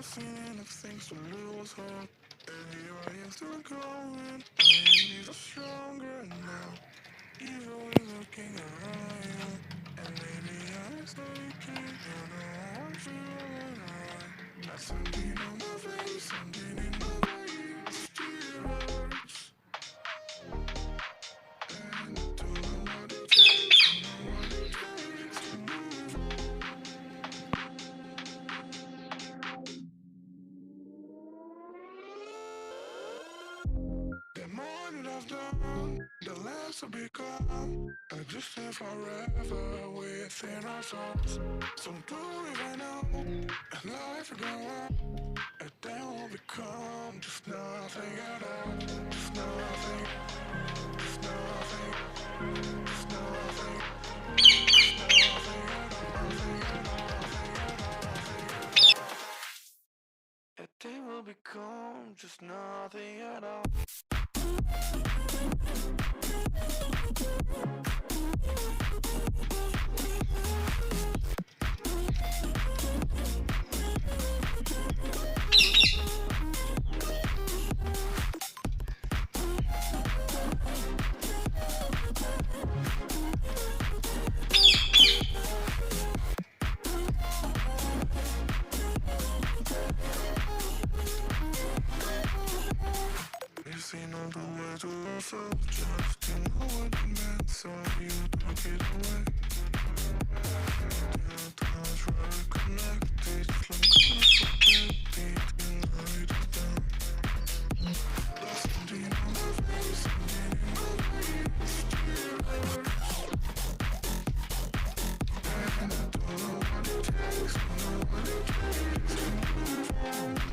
seeing if things to lose hope. Everybody is still going. Enemies are stronger now. Evil is looking around you. And maybe I'm mistaken. You know I'm feeling alright. Got something on my face, something in my veins. Still hurts. And I don't know what it takes. Don't know what it takes to move on. The more that I've done, the less I become. Existing forever within our souls. So do it right now, and life will go on. And then will become just nothing at all. Just nothing, just nothing, just nothing, just nothing at all. Nothing at all, nothing at all, nothing at all. And they will become just nothing at all. You see no the way to yourself, just to know what it meant, so you took it away. Till times were connected, I'm gonna forget the night is done. Lost something on my face, something in my veins, still hurts. And I don't know what it takes, don't know what it takes to move on.